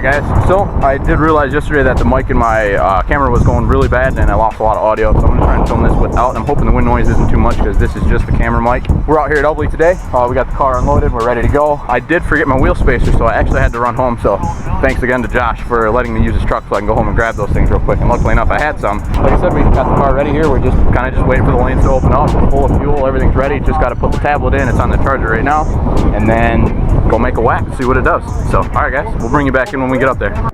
guys, so I did realize yesterday that the mic in my camera was going really bad and I lost a lot of audio, so I'm going to try and film this without, and I'm hoping the wind noise isn't too much because this is just the camera mic. We're out here at Ubly today. We got the car unloaded, we're ready to go. I did forget my wheel spacer, so I actually had to run home, so thanks again to Josh for letting me use his truck so I can go home and grab those things real quick, and luckily enough I had some. Like I said, we got the car ready here. We're just kind of just waiting for the lanes to open up. We're full of fuel, everything's ready, just got to put the tablet in. It's on the charger right now, and then go make a whack and see what it does. So, alright guys, we'll bring you back in when we get up there.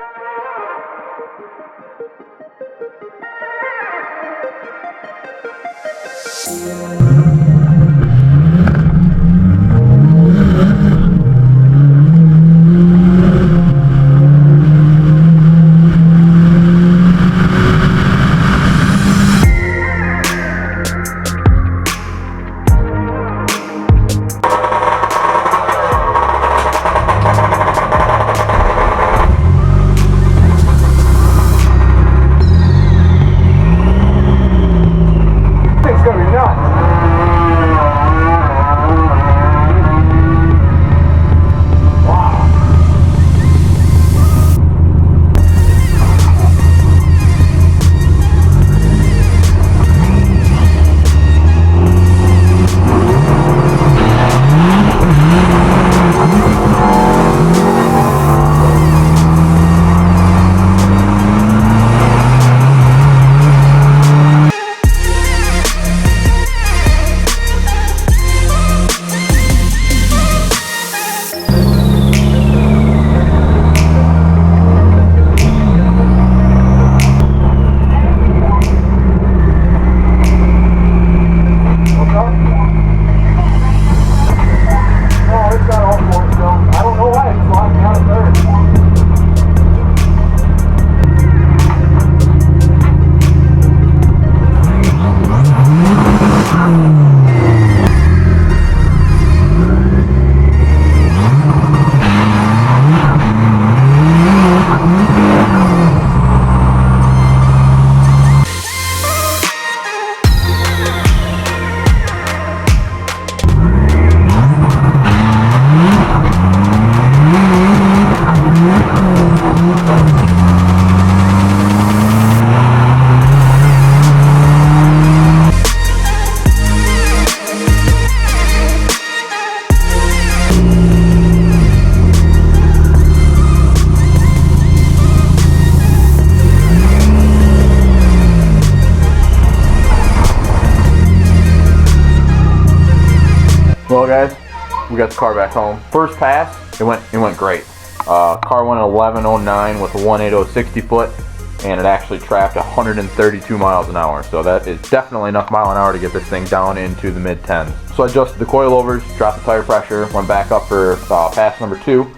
Well guys, we got the car back home. First pass, it went great. Car went at 1109 with a 180 60 foot, and it actually tracked 132 miles an hour. So that is definitely enough mile an hour to get this thing down into the mid 10s. So I adjusted the coilovers, dropped the tire pressure, went back up for pass number 2,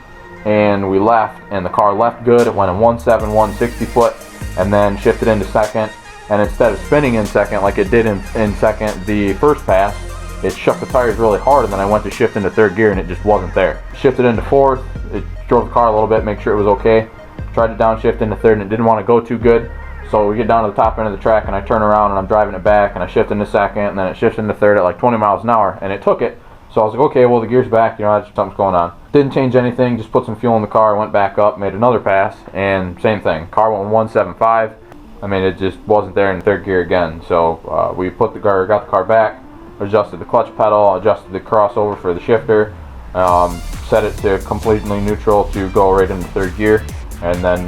and we left, and the car left good. It went in 171 60 foot, and then shifted into second. And instead of spinning in second like it did in second the first pass, it shook the tires really hard, and then I went to shift into third gear and it just wasn't there. Shifted into fourth, it drove the car a little bit, make sure it was okay. Tried to downshift into third and it didn't want to go too good. So we get down to the top end of the track and I turn around and I'm driving it back and I shift into second, and then it shifts into third at like 20 miles an hour, and it took it. So I was like, okay, well the gear's back, you know, something's going on. Didn't change anything, just put some fuel in the car, went back up, made another pass, and same thing. Car went 175. I mean, it just wasn't there in third gear again. So we got the car back, adjusted the clutch pedal, adjusted the crossover for the shifter, set it to completely neutral to go right into third gear, and then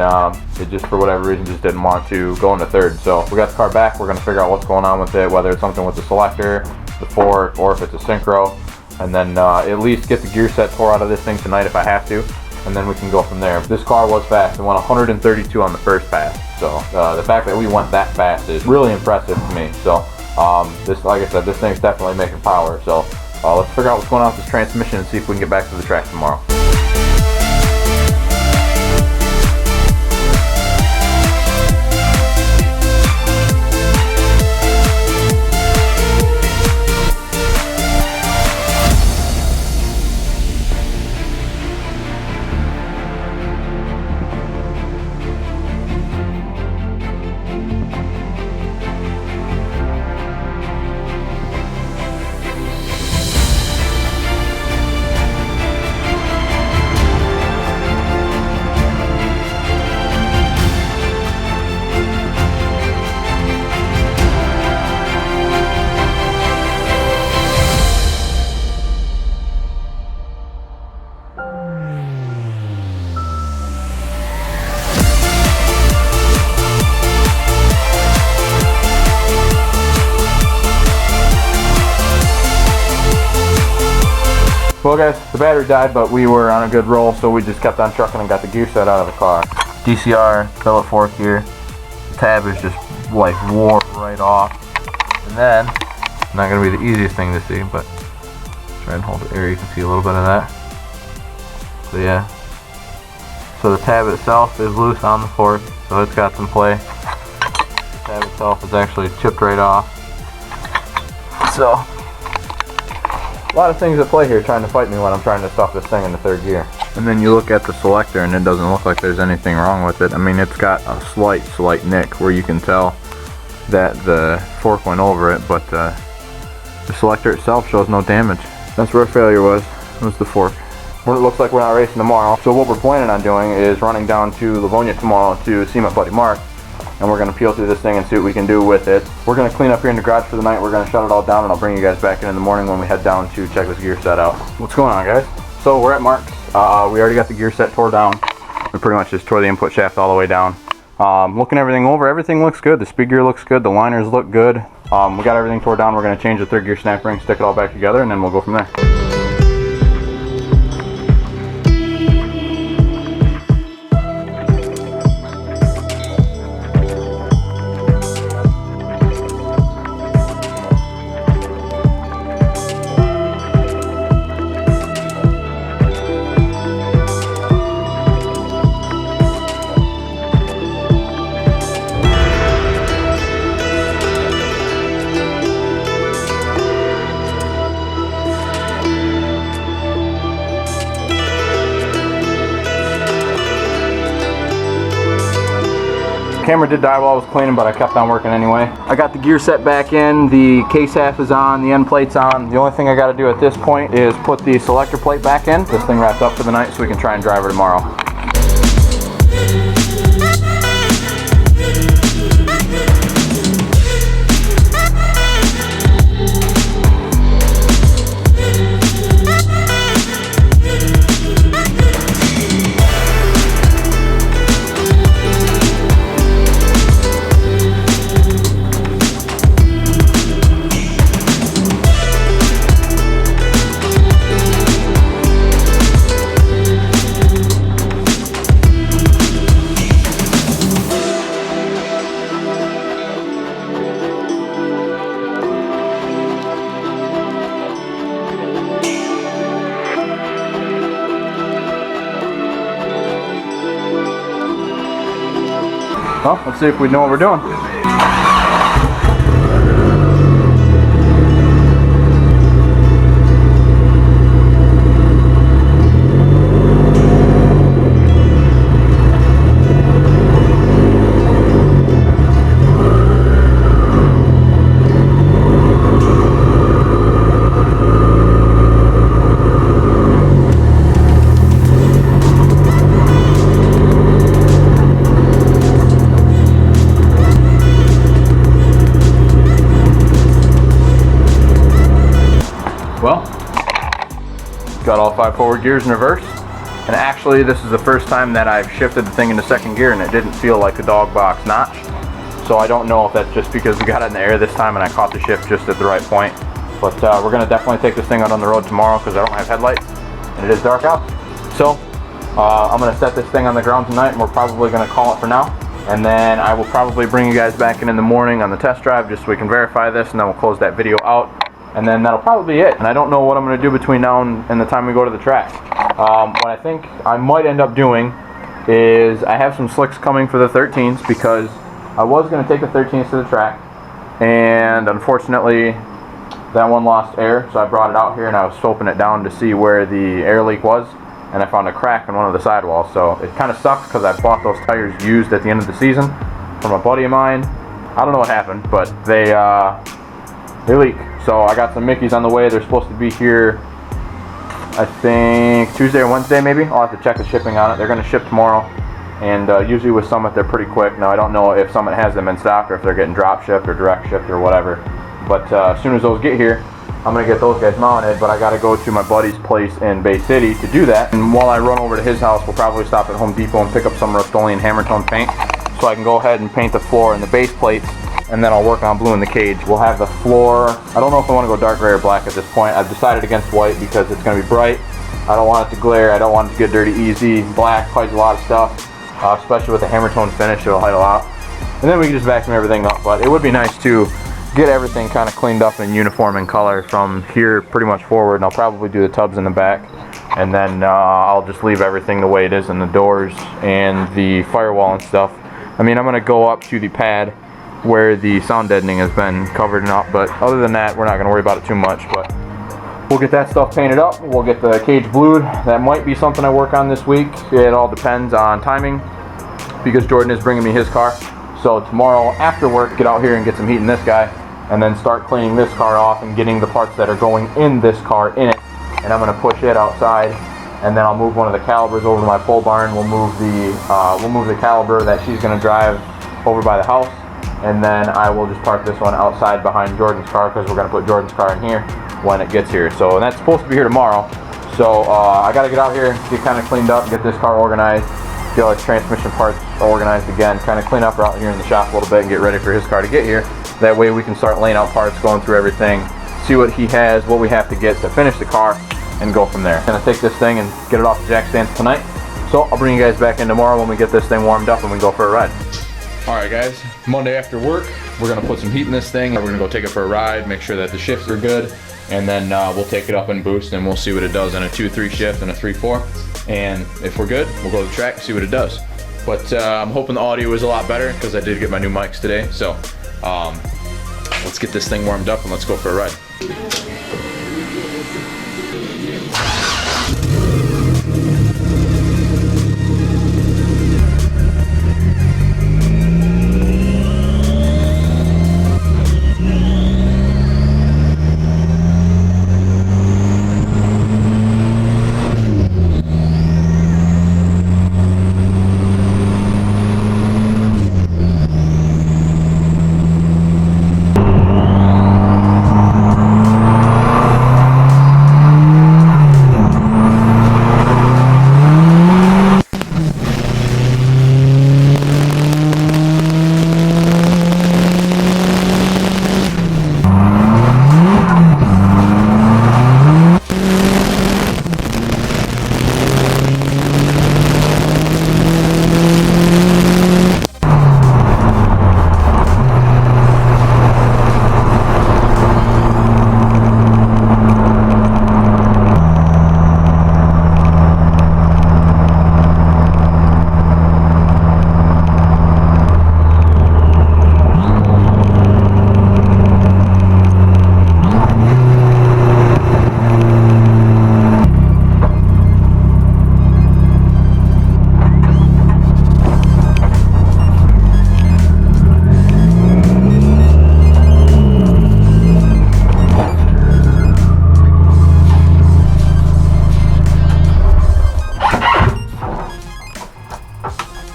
it just for whatever reason just didn't want to go into third. So we got the car back, we're going to figure out what's going on with it, whether it's something with the selector, the fork, or if it's a synchro, and then at least get the gear set tore out of this thing tonight if I have to, and then we can go from there. This car was fast. It went 132 on the first pass, so the fact that we went that fast is really impressive to me. So this, like I said, this thing's definitely making power. So let's figure out what's going on with this transmission and see if we can get back to the track tomorrow. Well guys, the battery died, but we were on a good roll, so we just kept on trucking and got the gear set out of the car. DCR, billet fork gear. The tab is just like wore right off. And then, not gonna be the easiest thing to see, but try and hold it here, you can see a little bit of that. So yeah. So the tab itself is loose on the fork, so it's got some play. The tab itself is actually chipped right off. So, a lot of things at play here trying to fight me when I'm trying to stuff this thing into third gear. And then you look at the selector and it doesn't look like there's anything wrong with it. I mean, it's got a slight nick where you can tell that the fork went over it, but the selector itself shows no damage. That's where failure was the fork. Well, it looks like we're not racing tomorrow, so what we're planning on doing is running down to Livonia tomorrow to see my buddy Mark, and we're going to peel through this thing and see what we can do with it. We're going to clean up here in the garage for the night, we're going to shut it all down, and I'll bring you guys back in the morning when we head down to check this gear set out. What's going on, guys? So we're at Mark's. We already got the gear set tore down. We pretty much just tore the input shaft all the way down. Looking everything over, everything looks good. The speed gear looks good, the liners look good. We got everything tore down. We're going to change the third gear snap ring, stick it all back together, and then we'll go from there. Camera did die while I was cleaning, but I kept on working anyway. I got the gear set back in, the case half is on, the end plate's on. The only thing I got to do at this point is put the selector plate back in. This thing wrapped up for the night so we can try and drive her tomorrow. Well, let's see if we know what we're doing. Well, got all 5 forward gears in reverse, and actually this is the first time that I've shifted the thing into second gear and it didn't feel like a dog box notch. So I don't know if that's just because we got it in the air this time and I caught the shift just at the right point. But we're going to definitely take this thing out on the road tomorrow because I don't have headlights and it is dark out. So I'm going to set this thing on the ground tonight and we're probably going to call it for now. And then I will probably bring you guys back in the morning on the test drive just so we can verify this, and then we'll close that video out. And then that'll probably be it. And I don't know what I'm going to do between now and the time we go to the track. What I think I might end up doing is I have some slicks coming for the 13s because I was going to take the 13s to the track, and unfortunately that one lost air, so I brought it out here and I was scoping it down to see where the air leak was, and I found a crack in one of the sidewalls. So it kind of sucks because I bought those tires used at the end of the season from a buddy of mine. I don't know what happened, but they leak. So I got some Mickeys on the way. They're supposed to be here, I think, Tuesday or Wednesday maybe. I'll have to check the shipping on it. They're going to ship tomorrow. And usually with Summit, they're pretty quick. Now, I don't know if Summit has them in stock or if they're getting drop shipped or direct shipped or whatever. But as soon as those get here, I'm going to get those guys mounted. But I got to go to my buddy's place in Bay City to do that. And while I run over to his house, we'll probably stop at Home Depot and pick up some Rust-Oleum Hammer Tone paint so I can go ahead and paint the floor and the base plates and then I'll work on bluing the cage. We'll have the floor, I don't know if I want to go dark gray or black at this point. I've decided against white because it's going to be bright. I don't want it to glare, I don't want it to get dirty easy. Black hides a lot of stuff, especially with the hammer tone finish, it'll hide a lot. And then we can just vacuum everything up, but it would be nice to get everything kind of cleaned up and uniform in color from here pretty much forward, and I'll probably do the tubs in the back, and then I'll just leave everything the way it is in the doors and the firewall and stuff. I mean, I'm going to go up to the pad where the sound deadening has been covered up, but other than that, we're not going to worry about it too much. But we'll get that stuff painted up, we'll get the cage blued. That might be something I work on this week. It all depends on timing, because Jordan is bringing me his car. So tomorrow after work, get out here and get some heat in this guy, and then start cleaning this car off and getting the parts that are going in this car in it. And I'm going to push it outside, and then I'll move one of the calibers over to my pole barn. We'll move the caliber that she's going to drive over by the house, and then I will just park this one outside behind Jordan's car, because we're going to put Jordan's car in here when it gets here. So, and that's supposed to be here tomorrow. So I got to get out here, get kind of cleaned up, get this car organized, get all the transmission parts organized again, kind of clean up out here in the shop a little bit and get ready for his car to get here. That way we can start laying out parts, going through everything, see what he has, what we have to get to finish the car, and go from there. I'm gonna take this thing and get it off the jack stands tonight. So I'll bring you guys back in tomorrow when we get this thing warmed up and we go for a ride. Alright guys, Monday after work, we're gonna put some heat in this thing. We're gonna go take it for a ride, make sure that the shifts are good, and then we'll take it up and boost, and we'll see what it does in a 2-3 shift and a 3-4. And if we're good, we'll go to the track and see what it does. But I'm hoping the audio is a lot better, because I did get my new mics today. So let's get this thing warmed up and let's go for a ride.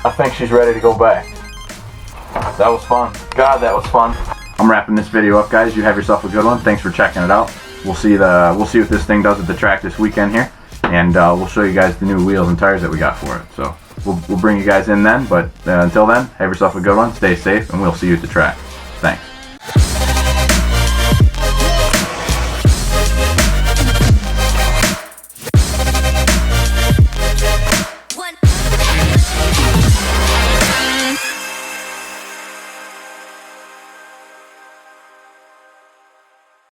I think she's ready to go back. That was fun. God, that was fun. I'm wrapping this video up, guys. You have yourself a good one. Thanks for checking it out. We'll see what this thing does at the track this weekend here, and we'll show you guys the new wheels and tires that we got for it. So we'll bring you guys in then. But until then, have yourself a good one. Stay safe, and we'll see you at the track. Thanks.